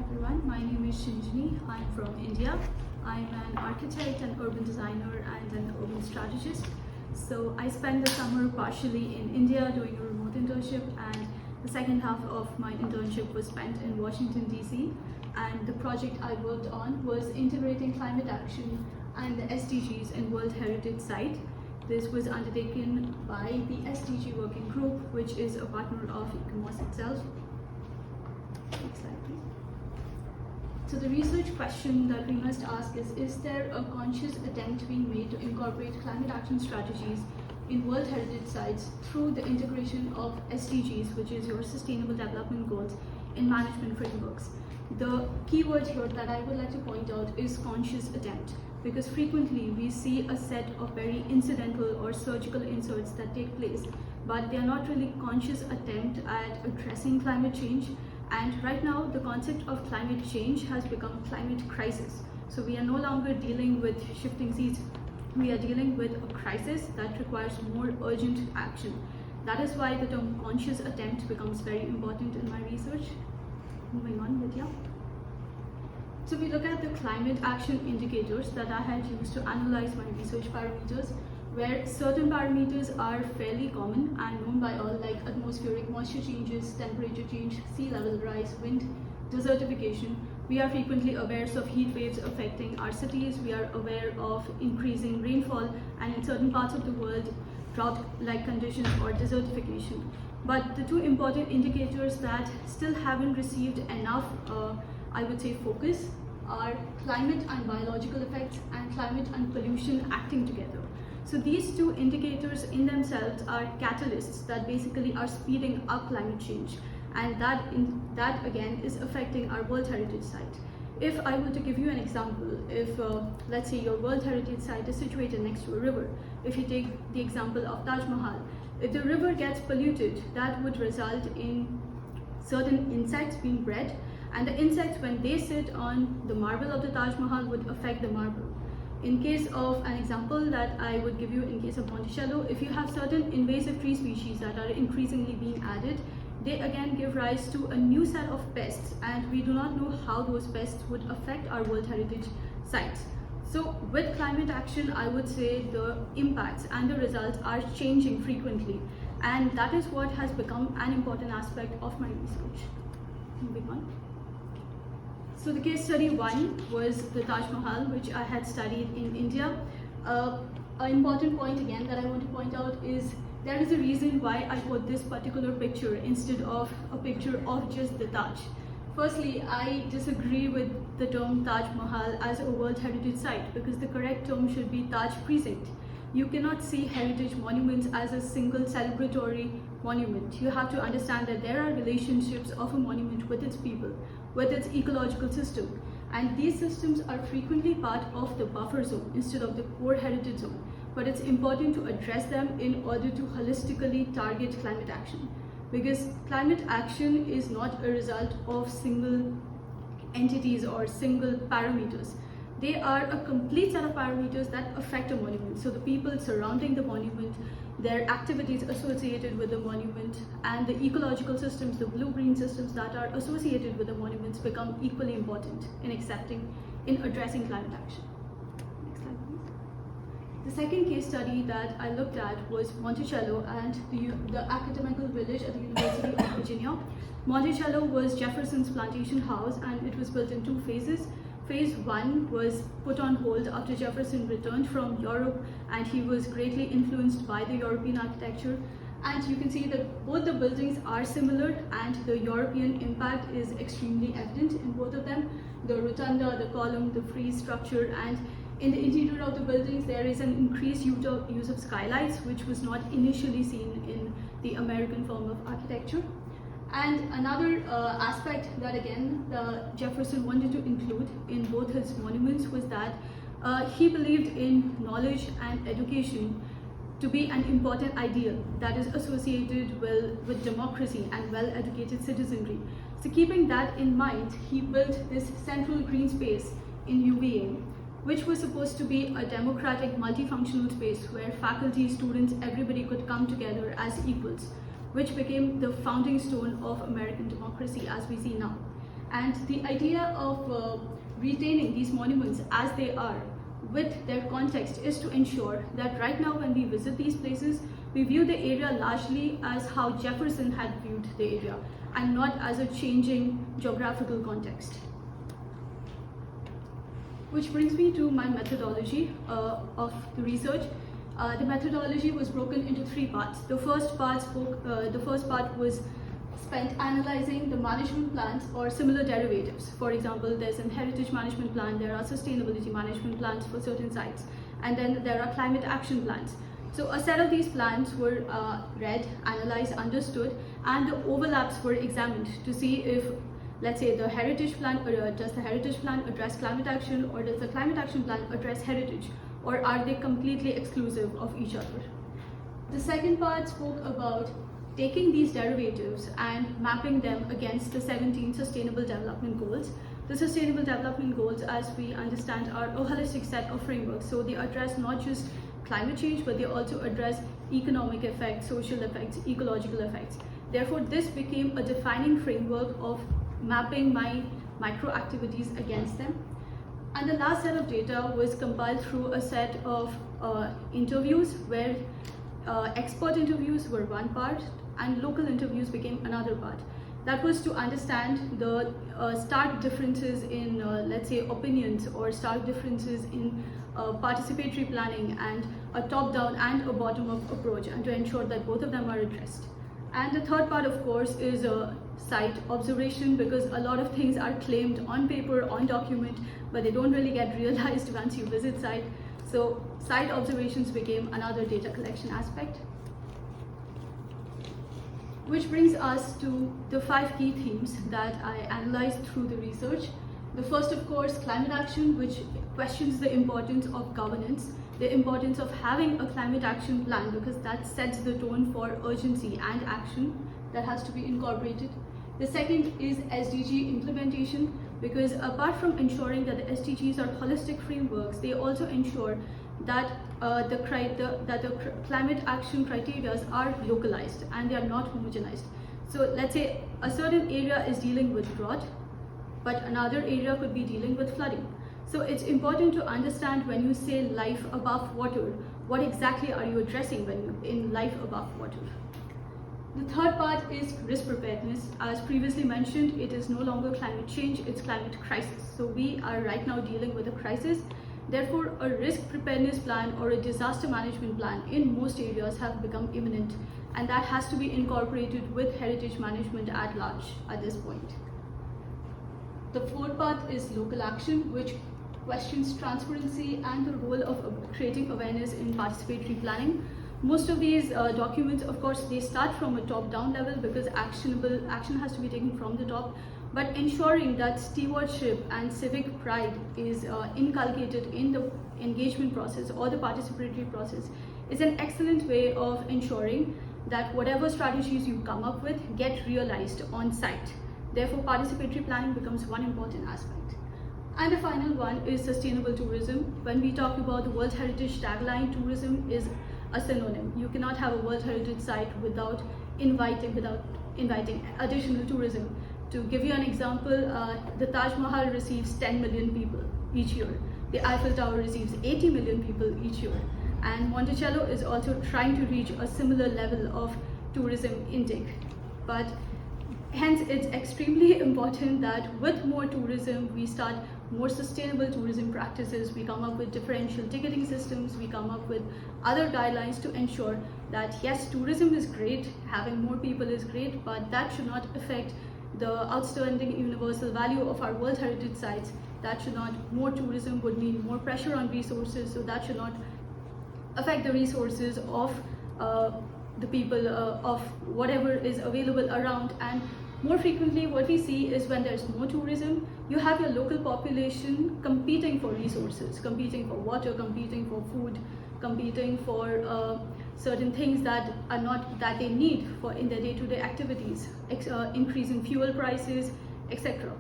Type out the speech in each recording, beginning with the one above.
everyone, my name is Shinjini. I'm from India. I'm an architect, an urban designer, and an urban strategist. So I spent the summer partially in India doing a remote internship, and the second half of my internship was spent in Washington, DC. And the project I worked on was integrating climate action and the SDGs in World Heritage Site. This was undertaken by the SDG Working Group, which is a partner of ICOMOS itself. Next slide, please. So the research question that we must ask is there a conscious attempt being made to incorporate climate action strategies in World Heritage Sites through the integration of SDGs, which is your Sustainable Development Goals, in management frameworks? The key word here that I would like to point out is conscious attempt, because frequently we see a set of very incidental or surgical inserts that take place, but they are not really conscious attempt at addressing climate change. And right now, the concept of climate change has become climate crisis. So we are no longer dealing with shifting seas. We are dealing with a crisis that requires more urgent action. That is why the term conscious attempt becomes very important in my research. Moving on, Vidya. So we look at the climate action indicators that I had used to analyze my research parameters, where certain parameters are fairly common and known by all, like atmospheric moisture changes, temperature change, sea level rise, wind, desertification. We are frequently aware of heat waves affecting our cities. We are aware of increasing rainfall, and in certain parts of the world, drought-like conditions or desertification. But the two important indicators that still haven't received enough, I would say, focus are climate and biological effects and climate and pollution acting together. So these two indicators in themselves are catalysts that basically are speeding up climate change, and that again is affecting our World Heritage Site. If I were to give you an example, if let's say your World Heritage Site is situated next to a river, if you take the example of Taj Mahal, if the river gets polluted, that would result in certain insects being bred, and the insects, when they sit on the marble of the Taj Mahal, would affect the marble. In case of an example that I would give you in case of Monticello, if you have certain invasive tree species that are increasingly being added, they again give rise to a new set of pests, and we do not know how those pests would affect our World Heritage Sites. So with climate action, I would say the impacts and the results are changing frequently, and that is what has become an important aspect of my research. Moving on. So the case study one was the Taj Mahal, which I had studied in India. An important point again that I want to point out is there is a reason why I put this particular picture instead of a picture of just the Taj. Firstly, I disagree with the term Taj Mahal as a World Heritage Site, because the correct term should be Taj Precinct. You cannot see heritage monuments as a single celebratory monument. You have to understand that there are relationships of a monument with its people, with its ecological system, and these systems are frequently part of the buffer zone instead of the core heritage zone. But it's important to address them in order to holistically target climate action, because climate action is not a result of single entities or single parameters. They are a complete set of parameters that affect a monument. So the people surrounding the monument, their activities associated with the monument, and the ecological systems, the blue-green systems that are associated with the monuments become equally important in addressing climate action. Next slide, please. The second case study that I looked at was Monticello and the academical village at the University of Virginia. Monticello was Jefferson's plantation house, and it was built in two phases. Phase 1 was put on hold after Jefferson returned from Europe, and he was greatly influenced by the European architecture. And you can see that both the buildings are similar, and the European impact is extremely evident in both of them. The rotunda, the column, the frieze structure, and in the interior of the buildings there is an increased use of skylights, which was not initially seen in the American form of architecture. And another aspect that again Jefferson wanted to include in both his monuments was that he believed in knowledge and education to be an important ideal that is associated with democracy and well-educated citizenry. So keeping that in mind, he built this central green space in UVA, which was supposed to be a democratic multifunctional space where faculty, students, everybody could come together as equals, which became the founding stone of American democracy as we see now. And the idea of retaining these monuments as they are with their context is to ensure that right now when we visit these places, we view the area largely as how Jefferson had viewed the area and not as a changing geographical context. Which brings me to my methodology of the research. The methodology was broken into 3 parts. The first part was spent analyzing the management plans or similar derivatives. For example, there's a heritage management plan, there are sustainability management plans for certain sites, and then there are climate action plans. So a set of these plans were read, analyzed, understood, and the overlaps were examined to see if, let's say, the heritage plan, does the heritage plan address climate action, or does the climate action plan address heritage, or are they completely exclusive of each other? The second part spoke about taking these derivatives and mapping them against the 17 Sustainable Development Goals. The Sustainable Development Goals, as we understand, are a holistic set of frameworks. So they address not just climate change, but they also address economic effects, social effects, ecological effects. Therefore, this became a defining framework of mapping my micro activities against them. And the last set of data was compiled through a set of interviews where expert interviews were one part and local interviews became another part. That was to understand the stark differences in, let's say, opinions, or stark differences in participatory planning and a top-down and a bottom-up approach, and to ensure that both of them are addressed. And the third part, of course, is site observation, because a lot of things are claimed on paper, on document, but they don't really get realized once you visit site. So site observations became another data collection aspect. Which brings us to the 5 key themes that I analyzed through the research. The first, of course, climate action, which questions the importance of governance, the importance of having a climate action plan, because that sets the tone for urgency and action that has to be incorporated. The second is SDG implementation, because apart from ensuring that the SDGs are holistic frameworks, they also ensure that the climate action criteria are localized and they are not homogenized. So let's say a certain area is dealing with drought, but another area could be dealing with flooding. So it's important to understand when you say life above water, what exactly are you addressing when you in life above water. The third part is risk preparedness. As previously mentioned, it is no longer climate change, it's climate crisis. So we are right now dealing with a crisis. Therefore, a risk preparedness plan or a disaster management plan in most areas have become imminent, and that has to be incorporated with heritage management at large at this point. The fourth part is local action, which questions transparency and the role of creating awareness in participatory planning. Most of these documents, of course, they start from a top-down level because action has to be taken from the top, but ensuring that stewardship and civic pride is inculcated in the engagement process or the participatory process is an excellent way of ensuring that whatever strategies you come up with get realized on site. Therefore, participatory planning becomes one important aspect. And the final one is sustainable tourism. When we talk about the World Heritage tagline, tourism is a synonym. You cannot have a World Heritage site without inviting additional tourism. To give you an example, the Taj Mahal receives 10 million people each year. The Eiffel Tower receives 80 million people each year. And Monticello is also trying to reach a similar level of tourism intake. But hence, it's extremely important that with more tourism, we start more sustainable tourism practices. We come up with differential ticketing systems. We come up with other guidelines to ensure that yes, tourism is great, having more people is great, but that should not affect the outstanding universal value of our World Heritage sites. That should not, more tourism would mean more pressure on resources, so that should not affect the resources of the people, of whatever is available around. And more frequently, what we see is when there's more tourism, you have your local population competing for resources, competing for water, competing for food, competing for certain things that are not that they need for in their day-to-day activities, increasing fuel prices, etc.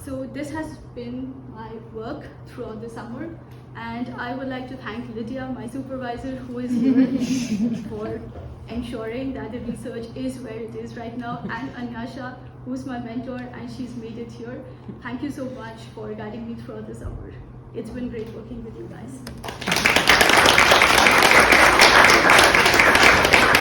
So this has been my work throughout the summer, and I would like to thank Lydia, my supervisor, who is here for ensuring that the research is where it is right now, and Anyasha, who's my mentor, and she's made it here. Thank you so much for guiding me throughout the summer. It's been great working with you guys.